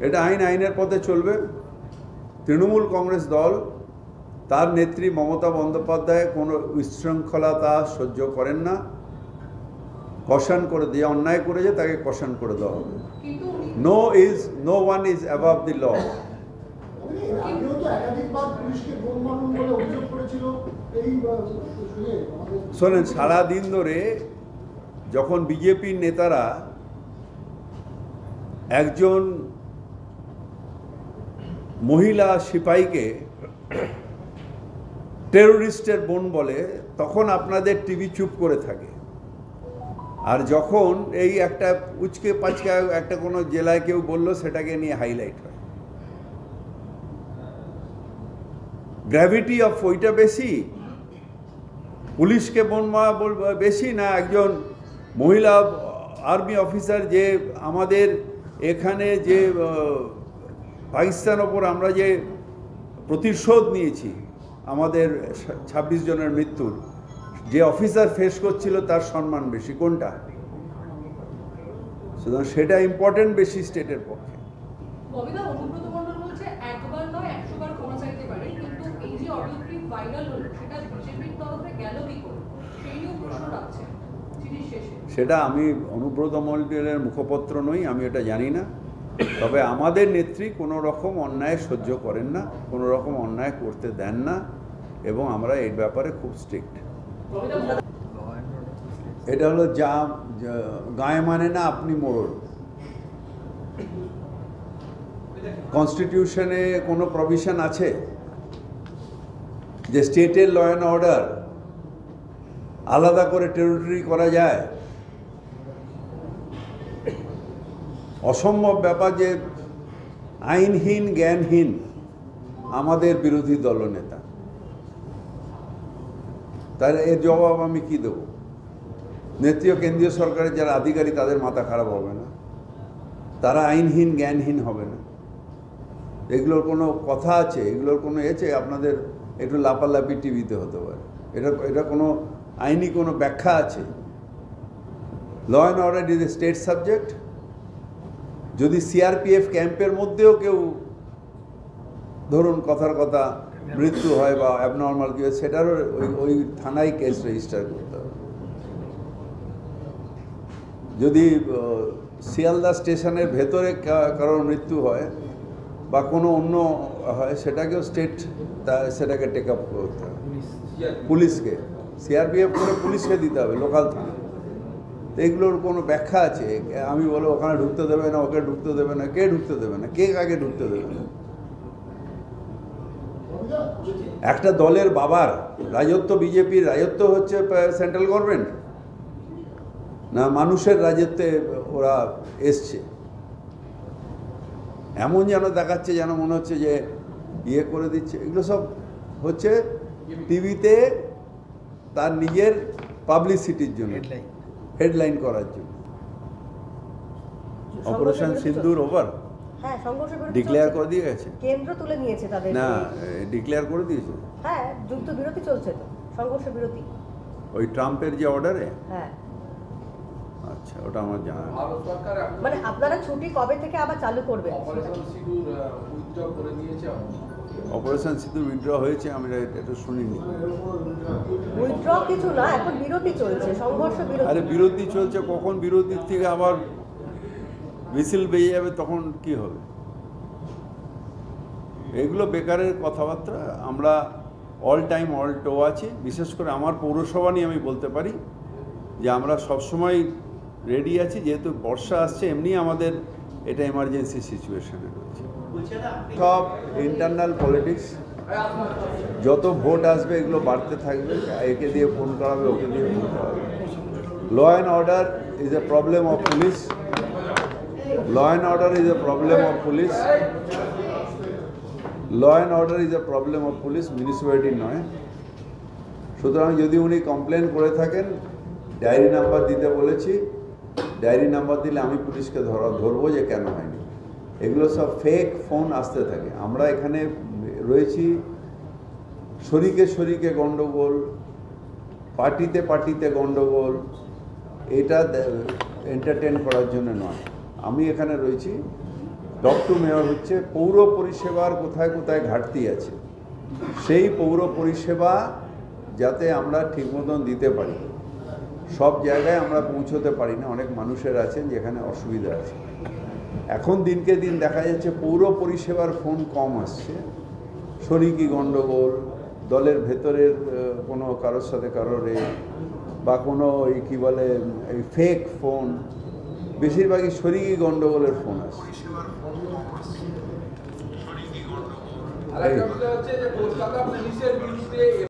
এটা আইনের পথে চলবে। তৃণমূল কংগ্রেস দল, তার নেত্রী মমতা বন্দ্যোপাধ্যায় কোনো বিশৃঙ্খলতা সহ্য করেন না। কশন করে দিয়ে অন্যায় করেছে তাকে কশন করে দেওয়া হবে। No one is above the law. শোনেন, সারাদিন ধরে যখন বিজেপির নেতারা একজন মহিলা সিপাহীকে টেরোরিস্টের বোন বলে, তখন আপনাদের টিভি চুপ করে থাকে। আর যখন এই একটা উচকে পাচকা একটা কোনো জেলায় কেউ বললো, সেটাকে নিয়ে হাইলাইট হয়। গ্র্যাভিটি অফ ওইটা বেশি, পুলিশকে বোন বলবো বেশি, না একজন মহিলা আর্মি অফিসার যে আমাদের এখানে যে পাকিস্তান ওপর আমরা যে প্রতিশোধ নিয়েছি, আমাদের 26 জনের মৃত্যুর, যে অফিসার ফেস করছিল তার সম্মান বেশি কোনটা? সুতরাং সেটা ইম্পর্টেন্ট বেশি স্টেটের পক্ষে। সেটা আমি অনুব্রত মণ্ডলের মুখপত্র নই, আমি এটা জানি না। তবে আমাদের নেত্রী কোনো রকম অন্যায় সহ্য করেন না, কোনো রকম অন্যায় করতে দেন না, এবং আমরা এই ব্যাপারে খুব স্ট্রিক্ট। এটা হলো যা গায়ে মানে না আপনি মোড়ল। কনস্টিটিউশনে কোনো প্রভিশন আছে যে স্টেটের ল অ্যান্ড অর্ডার আলাদা করে টেরিটরি করা যায়? অসম্ভব ব্যাপার যে আইনহীন জ্ঞানহীন আমাদের বিরোধী দলনেতা। তাহলে এর জবাব আমি কি দেব? নেত্রী ও কেন্দ্রীয় সরকারের যারা আধিকারিক, তাদের মাথা খারাপ হবে না? তারা আইনহীন জ্ঞানহীন হবে না? এগুলোর কোনো কথা আছে? এগুলোর কোনো এছে? আপনাদের একটু লাপালাপি টিভিতে হতে পারে, এটা কোনো আইনি কোনো ব্যাখ্যা আছে? Law and order is a state subject. যদি সিআরপিএফ ক্যাম্পের মধ্যেও কেউ ধরুন কথার কথা মৃত্যু হয় বা অ্যাবনর্মাল কি হয়, সেটারও ওই থানায় কেস রেজিস্টার করতে হবে। যদি শিয়ালদা স্টেশনের ভেতরে কারোর মৃত্যু হয় বা কোনো অন্য হয়, সেটাকেও স্টেট সেটাকে টেক আপ করতে হবে, পুলিশকে। সিআরপিএফ করে পুলিশকে দিতে হবে, লোকাল থানা। এগুলোর কোনো ব্যাখ্যা আছে? আমি বলো ওখানে ঢুকতে দেবে না, ওকে ঢুকতে দেবে না, কে ঢুকতে দেবে না, কে কাকে ঢুকতে দেবে না? একটা দলের বাবার রাজত্ব, বিজেপির রাজত্ব হচ্ছে সেন্ট্রাল গভর্নমেন্ট, না মানুষের রাজত্বে ওরা এসছে? এমন যেন দেখাচ্ছে, যেন মনে হচ্ছে যে ইয়ে করে দিচ্ছে। এগুলো সব হচ্ছে টিভিতে তার নিজের পাবলিসিটির জন্য, হেডলাইন করার জন্য। অপারেশন সিন্দুর ওভার, হ্যাঁ, ডিক্লেয়ার করে দিয়ে গেছে, কেন্দ্র তুলে নিয়েছে তাদের। না, ডিক্লেয়ার করে দিয়েছে। হ্যাঁ, যুদ্ধ বিরতি চলছে তো, সংঘর্ষ বিরতি, ওই ট্রাম্পের যে অর্ডারে। হ্যাঁ, আচ্ছা, ওটা আমার জানা নেই। মানে আপনারা ছুটি কবে থেকে আবার চালু করবেন? অপারেশন সিঁদুর উইথড্র হয়েছে, আমি এটা শুনিনি। উইথড্র কিছু না, এখন বিরতি চলছে, সংঘর্ষ বিরতি। আরে বিরতি চলছে, কখন বিরতির থেকে আবার হুইসেল বেজে যাবে, তখন কি হবে? এগুলো বেকারের কথাবার্তা। আমরা অল টাইম অল টো আছি। বিশেষ করে আমার পৌরসভা নিয়ে আমি বলতে পারি যে আমরা সবসময় রেডি আছি, যেহেতু বর্ষা আসছে, এমনি আমাদের এটা এমার্জেন্সি সিচুয়েশনে রয়েছে। সব ইন্টারনাল পলিটিক্স, যত ভোট আসবে এগুলো বাড়তে থাকবে, একে দিয়ে ফোন করাবে, ওকে দিয়ে ফোন করাবে। Law and order is a problem of police. Law and order is a problem of police. Law and order is a problem of police, municipality নয়। সুতরাং যদি উনি কমপ্লেন করে থাকেন, ডায়েরি নাম্বার দিতে বলেছি, ডায়েরি নাম্বার দিলে আমি পুলিশকে ধরবো যে কেন হয়নি। এগুলো সব ফেক ফোন আসতে থাকে। আমরা এখানে রয়েছি শরিকে শরিকে গণ্ডগোল, পার্টিতে পার্টিতে গণ্ডগোল, এটা এন্টারটেন করার জন্য নয়। আমি এখানে রয়েছি ডপ টু মেয়র হচ্ছে পৌর পরিষেবার কোথায় কোথায় ঘাটতি আছে, সেই পৌর পরিষেবা যাতে আমরা ঠিক মতন দিতে পারি। সব জায়গায় আমরা পৌঁছতে পারি না, অনেক মানুষের আছেন যেখানে অসুবিধা আছে। এখন দিনকে দিন দেখা যাচ্ছে পৌর পরিষেবার ফোন কম আসছে, শরিকি গণ্ডগোল, দলের ভেতরের কোনো কারোর সাথে কারোর বা কোনো এই কী বলে এই ফেক ফোন, বেশিরভাগই শরিকি গণ্ডগোলের ফোন আসছে। আরেকটা হচ্ছে যে কলকাতা পুলিশের বিরুদ্ধে